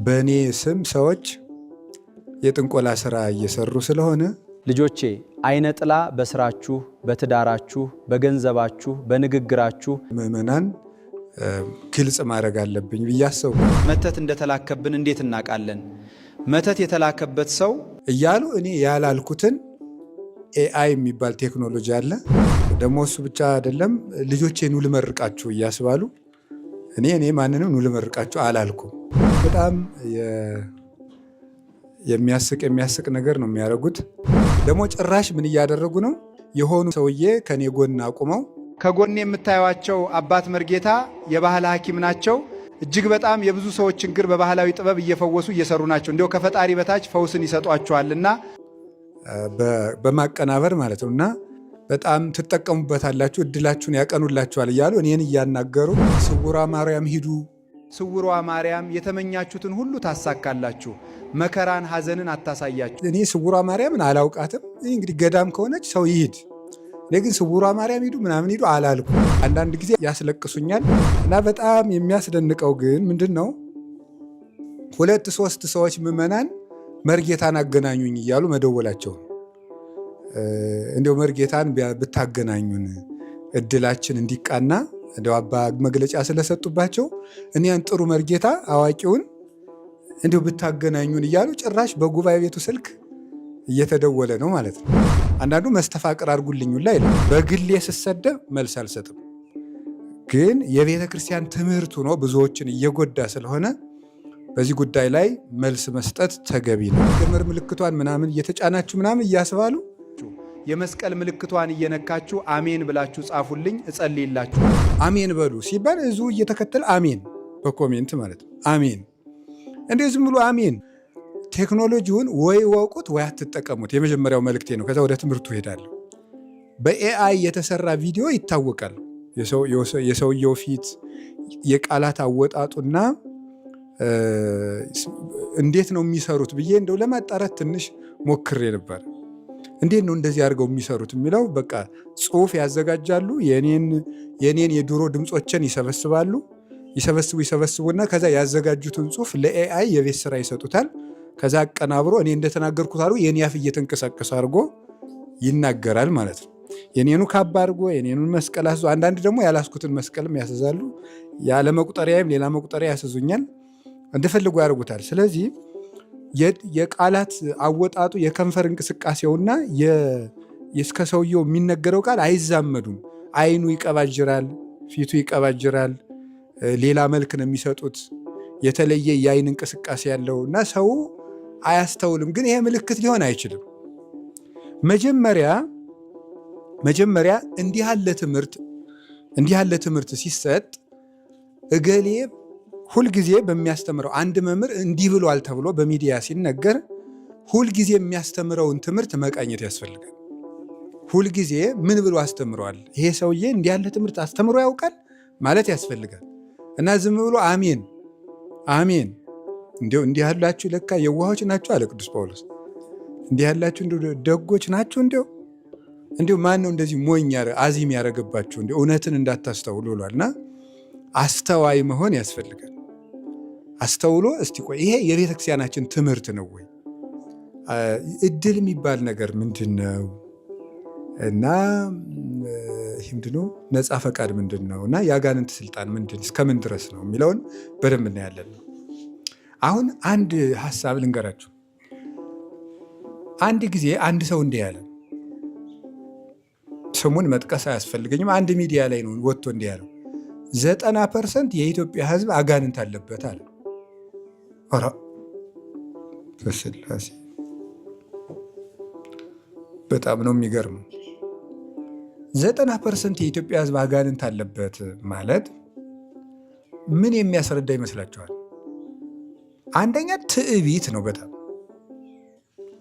በእኔ ስም ሰዎች የጥንቆላ ስራ እየሰሩ ስለሆነ ልጆቼ አይነ ጥላ በስራችሁ በትዳራችሁ በገንዘባችሁ በንግግራችሁ ምእመናን ግልጽ ማድረግ አለብኝ ብያሰው መተት እንደተላከብን እንዴት እናቃለን? መተት የተላከበት ሰው እያሉ እኔ ያላልኩትን ኤአይ የሚባል ቴክኖሎጂ አለ። ደግሞ እሱ ብቻ አይደለም ልጆቼን ልመርቃችሁ እያስባሉ እኔ ማንንም ልመርቃችሁ አላልኩም። በጣም የሚያስቅ ነገር ነው የሚያደርጉት። ደግሞ ጭራሽ ምን እያደረጉ ነው? የሆኑ ሰውዬ ከኔ ጎን አቁመው ከጎን የምታዩዋቸው አባት መርጌታ የባህል ሐኪም ናቸው። እጅግ በጣም የብዙ ሰዎች ችግር በባህላዊ ጥበብ እየፈወሱ እየሰሩ ናቸው። እንዲያው ከፈጣሪ በታች ፈውስን ይሰጧቸዋልና በማቀናበር ማለት ነውና በጣም ትጠቀሙበታላችሁ፣ እድላችሁን ያቀኑላችኋል እያሉ እኔን እያናገሩ ስውሯ ማርያም ሂዱ፣ ስውሯ ማርያም የተመኛችሁትን ሁሉ ታሳካላችሁ፣ መከራን ሐዘንን አታሳያችሁ። እኔ ስውሯ ማርያምን አላውቃትም። እንግዲህ ገዳም ከሆነች ሰው ይሂድ፣ እኔ ግን ስውሯ ማርያም ሂዱ ምናምን ሂዱ አላልኩ። አንዳንድ ጊዜ ያስለቅሱኛል እና በጣም የሚያስደንቀው ግን ምንድን ነው 2-3 ሰዎች ምዕመናን መርጌታን አገናኙኝ እያሉ መደወላቸው። እንዲያው መርጌታን ብታገናኙን እድላችን እንዲቃና እንዲያው አባ መግለጫ ስለሰጡባቸው እኔን ጥሩ መርጌታ አዋቂውን እንዲያው ብታገናኙን እያሉ ጭራሽ በጉባኤ ቤቱ ስልክ እየተደወለ ነው ማለት ነው። አንዳንዱ መስተፋቅር አድርጉልኝ ላይ በግሌ ስሰደብ መልስ አልሰጥም። ግን የቤተ ክርስቲያን ትምህርት ሆኖ ብዙዎችን እየጎዳ ስለሆነ በዚህ ጉዳይ ላይ መልስ መስጠት ተገቢ ነው። የምር ምልክቷን ምናምን እየተጫናችሁ ምናምን እያስባሉ የመስቀል ምልክቷን እየነካችሁ አሜን ብላችሁ ጻፉልኝ እጸልይላችሁ። አሜን በሉ ሲባል እዙ እየተከተለ አሜን በኮሜንት ማለት ነው። አሜን እንዴ ዝም ብሎ አሜን። ቴክኖሎጂውን ወይ ወቁት ወይ አትጠቀሙት። የመጀመሪያው መልእክቴ ነው። ከዛ ወደ ትምህርቱ ሄዳለሁ። በኤአይ የተሰራ ቪዲዮ ይታወቃል። የሰውየው ፊት፣ የቃላት አወጣጡና እንዴት ነው የሚሰሩት ብዬ እንደው ለማጣራት ትንሽ ሞክሬ ነበር። እንዴት ነው እንደዚህ አድርገው የሚሰሩት የሚለው በቃ ጽሁፍ ያዘጋጃሉ። የኔን የድሮ ድምፆችን ይሰበስቡና ከዛ ያዘጋጁትን ጽሁፍ ለኤአይ የቤት ስራ ይሰጡታል። ከዛ አቀናብሮ እኔ እንደተናገርኩት አድርጎ የኔ አፍ እየተንቀሳቀሰ አድርጎ ይናገራል ማለት ነው። የኔኑ ካባ አድርጎ የኔኑን መስቀል አስዞ፣ አንዳንድ ደግሞ ያላስኩትን መስቀልም ያስዛሉ። ያለ መቁጠሪያም ሌላ መቁጠሪያ ያስዙኛል። እንደፈልጉ ያደርጉታል። ስለዚህ የቃላት አወጣጡ የከንፈር እንቅስቃሴውና እስከ ሰውየው የሚነገረው ቃል አይዛመዱም። አይኑ ይቀባጅራል፣ ፊቱ ይቀባጅራል፣ ሌላ መልክ ነው የሚሰጡት። የተለየ የአይን እንቅስቃሴ ያለው እና ሰው አያስተውልም። ግን ይሄ ምልክት ሊሆን አይችልም። መጀመሪያ እንዲህ ያለ ትምህርት ሲሰጥ እገሌ ሁልጊዜ በሚያስተምረው አንድ መምህር እንዲህ ብሏል ተብሎ በሚዲያ ሲነገር ሁልጊዜ የሚያስተምረውን ትምህርት መቃኘት ያስፈልጋል። ሁልጊዜ ምን ብሎ አስተምረዋል፣ ይሄ ሰውዬ እንዲህ ያለ ትምህርት አስተምሮ ያውቃል ማለት ያስፈልጋል። እና ዝም ብሎ አሜን አሜን እንዲህ ያላችሁ ለካ የዋሆች ናችሁ አለ ቅዱስ ጳውሎስ። እንዲህ ያላችሁ ደጎች ናችሁ። እንዲሁ ማን ነው እንደዚህ ሞኝ አዚም ያደረገባችሁ እውነትን እንዳታስተውሉ ብሏልና አስተዋይ መሆን ያስፈልጋል። አስተውሎ እስቲ ቆይ ይሄ የቤተ ክርስቲያናችን ትምህርት ነው ወይ? እድል የሚባል ነገር ምንድን ነው? እና ይህ ምንድን ነው? ነፃ ፈቃድ ምንድን ነው? እና የአጋንንት ስልጣን እስከምን ድረስ ነው የሚለውን በደንብ እናያለን። አሁን አንድ ሀሳብ ልንገራችሁ። አንድ ጊዜ አንድ ሰው እንዲህ ያለ፣ ስሙን መጥቀስ አያስፈልገኝም፣ አንድ ሚዲያ ላይ ነው ወጥቶ እንዲህ ያለው 90% የኢትዮጵያ ሕዝብ አጋንንት አለበት አለ። ኧረ በስላሴ በጣም ነው የሚገርመው። 90% የኢትዮጵያ ሕዝብ አጋንንት አለበት ማለት ምን የሚያስረዳ ይመስላችኋል? አንደኛ ትዕቢት ነው። በጣም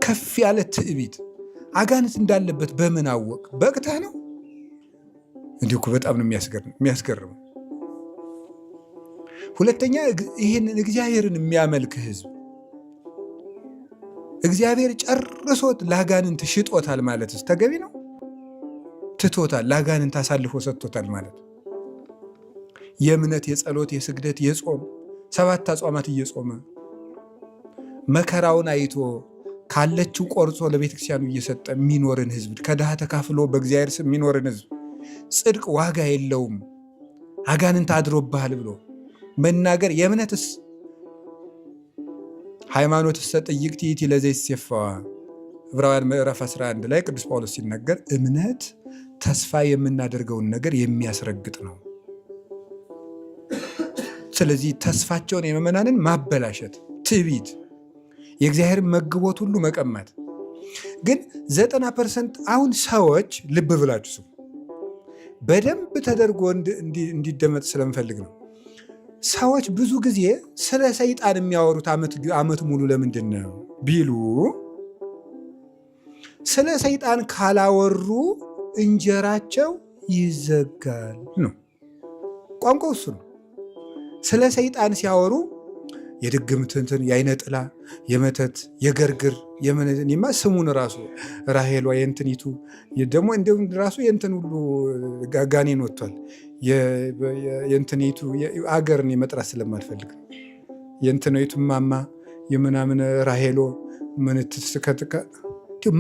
ከፍ ያለ ትዕቢት። አጋንንት እንዳለበት በምን አወቅ? በቅተህ ነው? እንዲሁ በጣም ነው የሚያስገርመው። ሁለተኛ ይህንን እግዚአብሔርን የሚያመልክ ህዝብ እግዚአብሔር ጨርሶት ለአጋንንት ሽጦታል ማለትስ ተገቢ ነው? ትቶታል፣ ለአጋንንት አሳልፎ ሰጥቶታል ማለት የእምነት የጸሎት የስግደት የጾም 7 አጽዋማት እየጾመ መከራውን አይቶ ካለችው ቆርጾ ለቤተክርስቲያኑ እየሰጠ የሚኖርን ህዝብ፣ ከድሃ ተካፍሎ በእግዚአብሔር ስም የሚኖርን ህዝብ ጽድቅ ዋጋ የለውም አጋንንት አድሮብሃል ብሎ መናገር የእምነትስ ሃይማኖትስ ጥይቅት ይእቲ ለዘይሴፈዋ ዕብራውያን ምዕራፍ 11 ላይ ቅዱስ ጳውሎስ ሲናገር እምነት ተስፋ የምናደርገውን ነገር የሚያስረግጥ ነው። ስለዚህ ተስፋቸውን የምእመናንን ማበላሸት፣ ትዕቢት፣ የእግዚአብሔር መግቦት ሁሉ መቀማት። ግን 90% አሁን ሰዎች ልብ ብላችሁ ስሙ፣ በደንብ ተደርጎ እንዲደመጥ ስለምፈልግ ነው። ሰዎች ብዙ ጊዜ ስለ ሰይጣን የሚያወሩት ዓመት ሙሉ ለምንድን ነው ቢሉ ስለ ሰይጣን ካላወሩ እንጀራቸው ይዘጋል ነው ቋንቋው፣ እሱ ነው። ስለ ሰይጣን ሲያወሩ የድግምትንትን፣ የአይነ ጥላ፣ የመተት፣ የገርግር የማ ስሙን ራሱ ራሄሏ የእንትኒቱ ደግሞ እንዲሁም ራሱ የእንትን ሁሉ ጋኔን ወጥቷል። የእንትኒቱ አገርን የመጥራት ስለማልፈልግ የእንትኒቱ ማማ የምናምን ራሄሎ ምንትስከትከ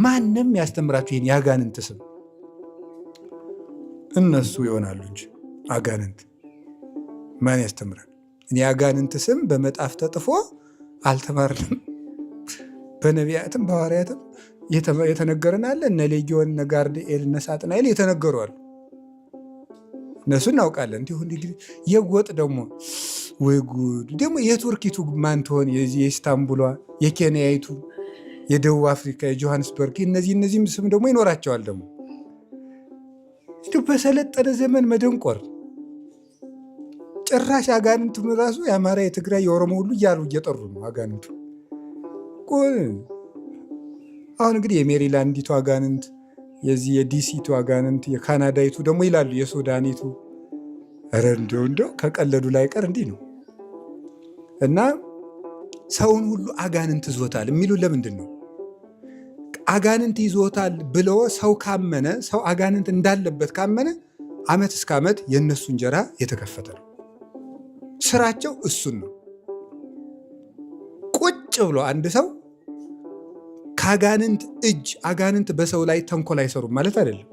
ማንም ያስተምራችሁ ይህን የአጋንንት ስም እነሱ ይሆናሉ እንጂ አጋንንት ማን ያስተምራል? እኔ አጋንንት ስም በመጣፍ ተጥፎ አልተማርንም። በነቢያትም በሐዋርያትም የተነገረን አለ። እነ ሌጊዮን፣ እነ ጋርድኤል፣ እነ ሳጥናኤል የተነገሩ አሉ። እነሱ እናውቃለን። እንዲሁ የጎጥ ደግሞ ወይ ጉድ! ደግሞ የቱርኪቱ ማን ትሆን? የኢስታንቡሏ፣ የኬንያይቱ፣ የደቡብ አፍሪካ፣ የጆሃንስበርግ እነዚህም ስም ደግሞ ይኖራቸዋል። ደግሞ በሰለጠነ ዘመን መደንቆር ጭራሽ አጋንንቱን ራሱ የአማራ፣ የትግራይ፣ የኦሮሞ ሁሉ እያሉ እየጠሩ ነው አጋንንቱ። አሁን እንግዲህ የሜሪላንዲቱ አጋንንት፣ የዚህ የዲሲቱ አጋንንት፣ የካናዳይቱ ደግሞ ይላሉ የሱዳኒቱ። ኧረ እንደው ከቀለዱ ላይ ቀር እንዲህ ነው። እና ሰውን ሁሉ አጋንንት ይዞታል የሚሉ ለምንድን ነው? አጋንንት ይዞታል ብሎ ሰው ካመነ፣ ሰው አጋንንት እንዳለበት ካመነ ዓመት እስከ ዓመት የእነሱ እንጀራ የተከፈተ ነው። ስራቸው እሱን ነው። ቁጭ ብሎ አንድ ሰው ከአጋንንት እጅ፣ አጋንንት በሰው ላይ ተንኮል አይሰሩም ማለት አይደለም።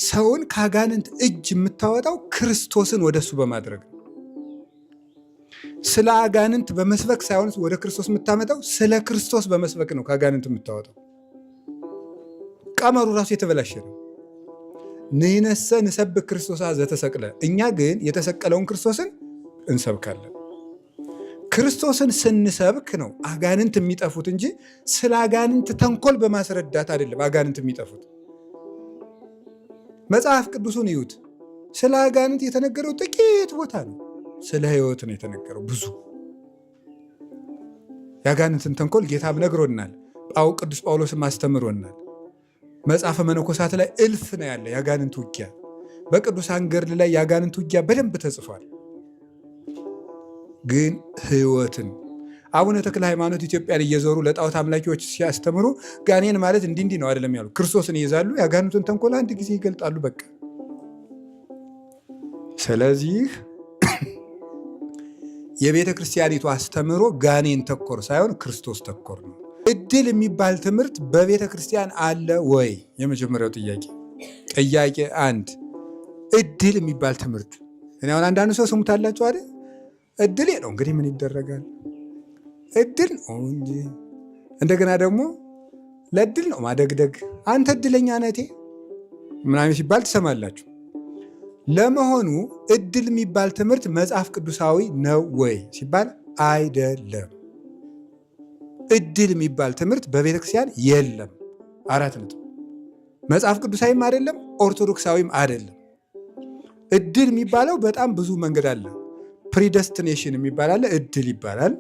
ሰውን ከአጋንንት እጅ የምታወጣው ክርስቶስን ወደሱ በማድረግ ነው። ስለ አጋንንት በመስበክ ሳይሆን ወደ ክርስቶስ የምታመጣው ስለ ክርስቶስ በመስበክ ነው ከአጋንንት የምታወጣው። ቀመሩ ራሱ የተበላሸ ነው። ንሕነሰ ንሰብክ ክርስቶስ ዘተሰቅለ፣ እኛ ግን የተሰቀለውን ክርስቶስን እንሰብካለን። ክርስቶስን ስንሰብክ ነው አጋንንት የሚጠፉት እንጂ ስለ አጋንንት ተንኮል በማስረዳት አይደለም አጋንንት የሚጠፉት። መጽሐፍ ቅዱሱን ይዩት። ስለ አጋንንት የተነገረው ጥቂት ቦታ ነው። ስለ ሕይወት ነው የተነገረው ብዙ። የአጋንንትን ተንኮል ጌታም ነግሮናል። ቅዱስ ጳውሎስም አስተምሮናል። መጽሐፈ መነኮሳት ላይ እልፍ ነው ያለ የአጋንንት ውጊያ። በቅዱሳን ገድል ላይ የአጋንንት ውጊያ በደንብ ተጽፏል። ግን ሕይወትን አቡነ ተክለ ሃይማኖት ኢትዮጵያን እየዞሩ ለጣዖት አምላኪዎች ሲያስተምሩ ጋኔን ማለት እንዲህ ነው አይደለም ያሉ። ክርስቶስን ይይዛሉ፣ የአጋንንቱን ተንኮል አንድ ጊዜ ይገልጣሉ። በቃ ስለዚህ የቤተ ክርስቲያኒቱ አስተምሮ ጋኔን ተኮር ሳይሆን ክርስቶስ ተኮር ነው። እድል የሚባል ትምህርት በቤተ ክርስቲያን አለ ወይ? የመጀመሪያው ጥያቄ። ጥያቄ አንድ እድል የሚባል ትምህርት እኔ አሁን አንዳንድ ሰው ስሙታላችሁ አይደል? እድል ነው እንግዲህ ምን ይደረጋል? እድል ነው እንጂ እንደገና ደግሞ ለእድል ነው ማደግደግ። አንተ እድለኛ ነቴ ምናምን ሲባል ትሰማላችሁ። ለመሆኑ እድል የሚባል ትምህርት መጽሐፍ ቅዱሳዊ ነው ወይ ሲባል አይደለም። እድል የሚባል ትምህርት በቤተ ክርስቲያን የለም። 4 ነጥብ። መጽሐፍ ቅዱሳዊም አይደለም፣ ኦርቶዶክሳዊም አይደለም። እድል የሚባለው በጣም ብዙ መንገድ አለ። ፕሪደስቲኔሽን የሚባል አለ፣ እድል ይባላል።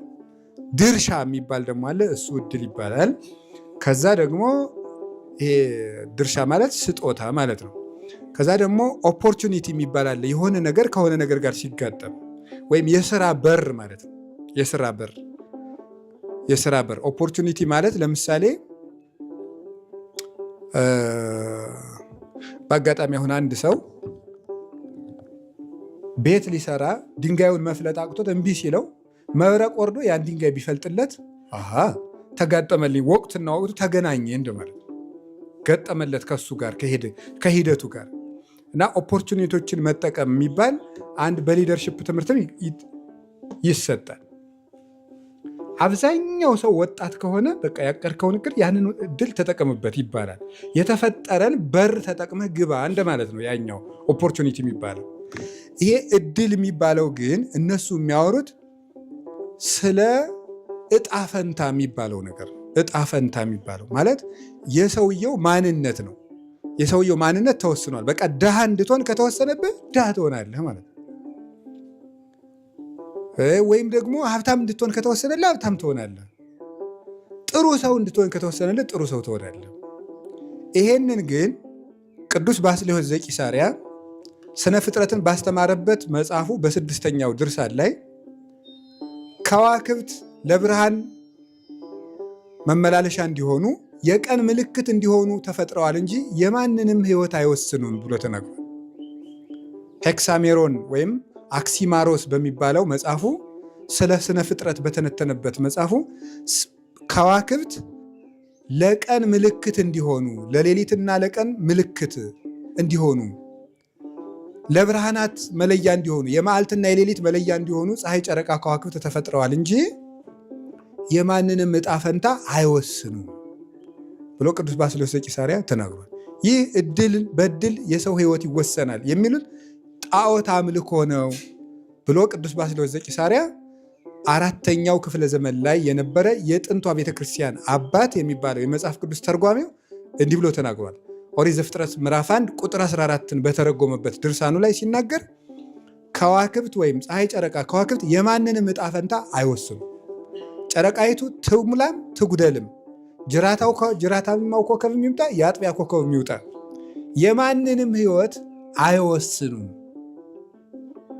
ድርሻ የሚባል ደግሞ አለ፣ እሱ እድል ይባላል። ከዛ ደግሞ ይሄ ድርሻ ማለት ስጦታ ማለት ነው። ከዛ ደግሞ ኦፖርቹኒቲ የሚባል አለ፣ የሆነ ነገር ከሆነ ነገር ጋር ሲጋጠም፣ ወይም የስራ በር ማለት ነው። የስራ በር ኦፖርቹኒቲ ማለት ለምሳሌ በአጋጣሚ አሁን አንድ ሰው ቤት ሊሰራ ድንጋዩን መፍለጥ አቅቶት እምቢ ሲለው መብረቅ ወርዶ ያን ድንጋይ ቢፈልጥለት ተጋጠመልኝ፣ ወቅትና ወቅቱ ተገናኘ እንደማለት ገጠመለት ከሱ ጋር ከሂደቱ ጋር እና ኦፖርቹኒቲዎችን መጠቀም የሚባል አንድ በሊደርሽፕ ትምህርትም ይሰጣል። አብዛኛው ሰው ወጣት ከሆነ በቃ ያቀድከውን እቅድ ያንን እድል ተጠቀምበት ይባላል። የተፈጠረን በር ተጠቅመህ ግባ እንደማለት ነው ያኛው ኦፖርቹኒቲ የሚባለው። ይሄ እድል የሚባለው ግን እነሱ የሚያወሩት ስለ እጣ ፈንታ የሚባለው ነገር ነው። እጣ ፈንታ የሚባለው ማለት የሰውየው ማንነት ነው። የሰውየው ማንነት ተወስኗል። በቃ ድሃ እንድትሆን ከተወሰነብህ ድሃ ትሆናለህ ማለት ነው። ወይም ደግሞ ሀብታም እንድትሆን ከተወሰነልህ ሀብታም ትሆናለህ። ጥሩ ሰው እንድትሆን ከተወሰነልህ ጥሩ ሰው ትሆናለህ። ይሄንን ግን ቅዱስ ባስልዮስ ዘቂሳርያ ስነ ፍጥረትን ባስተማረበት መጽሐፉ በስድስተኛው ድርሳን ላይ ከዋክብት ለብርሃን መመላለሻ እንዲሆኑ የቀን ምልክት እንዲሆኑ ተፈጥረዋል እንጂ የማንንም ሕይወት አይወስኑም ብሎ ተናግሯል። ሄክሳሜሮን ወይም አክሲማሮስ በሚባለው መጽሐፉ ስለ ስነ ፍጥረት በተነተነበት መጽሐፉ ከዋክብት ለቀን ምልክት እንዲሆኑ፣ ለሌሊትና ለቀን ምልክት እንዲሆኑ፣ ለብርሃናት መለያ እንዲሆኑ፣ የመዓልትና የሌሊት መለያ እንዲሆኑ ፀሐይ፣ ጨረቃ፣ ከዋክብት ተፈጥረዋል እንጂ የማንንም ዕጣ ፈንታ አይወስኑም ብሎ ቅዱስ ባስልዮስ ዘቂሳርያ ተናግሯል። ይህ በእድል የሰው ሕይወት ይወሰናል የሚሉት ጣዖት አምልኮ ነው ብሎ ቅዱስ ባስልዮስ ዘቂሳርያ 4ኛው ክፍለ ዘመን ላይ የነበረ የጥንቷ ቤተክርስቲያን አባት የሚባለው የመጽሐፍ ቅዱስ ተርጓሚው እንዲህ ብሎ ተናግሯል። ኦሪት ዘፍጥረት ምዕራፍ 1 ቁጥር 14ን በተረጎመበት ድርሳኑ ላይ ሲናገር ከዋክብት ወይም ፀሐይ፣ ጨረቃ፣ ከዋክብት የማንንም ዕጣ ፈንታ አይወስኑም። ጨረቃይቱ ትሙላም ትጉደልም፣ ጅራታማው ኮከብ የሚውጣ የአጥቢያ ኮከብ የሚውጣ የማንንም ሕይወት አይወስኑም።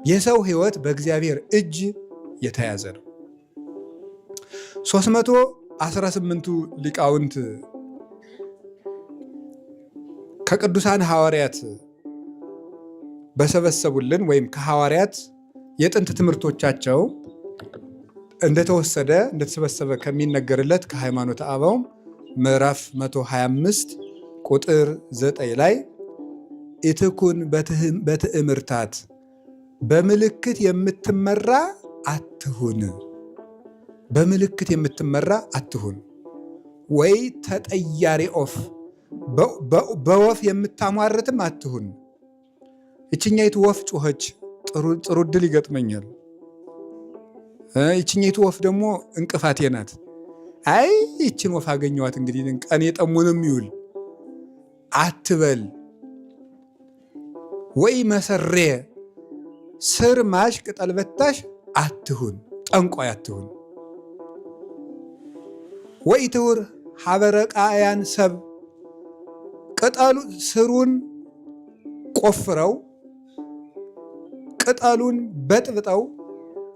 የሰው ሕይወት በእግዚአብሔር እጅ የተያዘ ነው። 318ቱ ሊቃውንት ከቅዱሳን ሐዋርያት በሰበሰቡልን ወይም ከሐዋርያት የጥንት ትምህርቶቻቸው እንደተሰበሰበ ከሚነገርለት ከሃይማኖተ አበው ምዕራፍ 125 ቁጥር 9 ላይ ኢትኩን በትእምርታት በምልክት የምትመራ አትሁን፣ በምልክት የምትመራ አትሁን፣ ወይ ተጠያሪ ኦፍ በወፍ የምታሟርትም አትሁን። ይችኛይቱ ወፍ ጮኸች፣ ጥሩ ዕድል ይገጥመኛል። ይችኛይቱ ወፍ ደግሞ እንቅፋቴ ናት። አይ ይችን ወፍ አገኘዋት እንግዲህ ቀን የጠሙንም ይውል አትበል። ወይ መሰሬ ስር ማሽ ቅጠል በታሽ አትሁን፣ ጠንቋይ አትሁን። ወይ ትውር ሀበረቃያን ሰብ ቅጠሉ ስሩን ቆፍረው ቅጠሉን በጥብጠው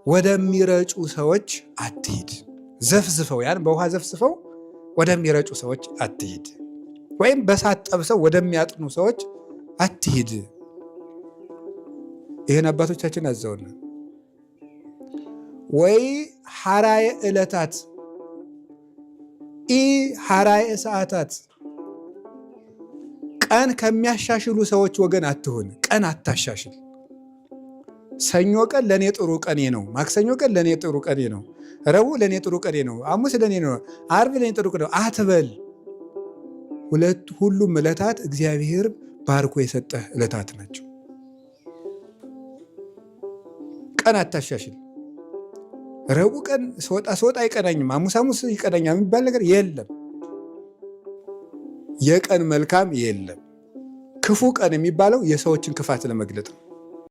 ወደሚረጩ ሰዎች አትሂድ። ዘፍዝፈው ያን በውሃ ዘፍዝፈው ወደሚረጩ ሰዎች አትሂድ። ወይም በሳት ጠብሰው ወደሚያጥኑ ሰዎች አትሂድ። ይህን አባቶቻችን አዘውና ወይ ሐራየ ዕለታት ኢ ሐራየ ሰዓታት ቀን ከሚያሻሽሉ ሰዎች ወገን አትሁን። ቀን አታሻሽል። ሰኞ ቀን ለእኔ ጥሩ ቀኔ ነው፣ ማክሰኞ ቀን ለእኔ ጥሩ ቀኔ ነው፣ ረቡዕ ለእኔ ጥሩ ቀኔ ነው፣ ሐሙስ ለእኔ ነው፣ ዓርብ ለእኔ ጥሩ ቀኔ ነው አትበል። ሁሉም ዕለታት እግዚአብሔር ባርኮ የሰጠህ ዕለታት ናቸው። ቀን አታሻሽል። ረቡዕ ቀን ስወጣ አይቀናኝም፣ ሐሙስ ይቀናኛል የሚባል ነገር የለም። የቀን መልካም የለም። ክፉ ቀን የሚባለው የሰዎችን ክፋት ለመግለጥ ነው።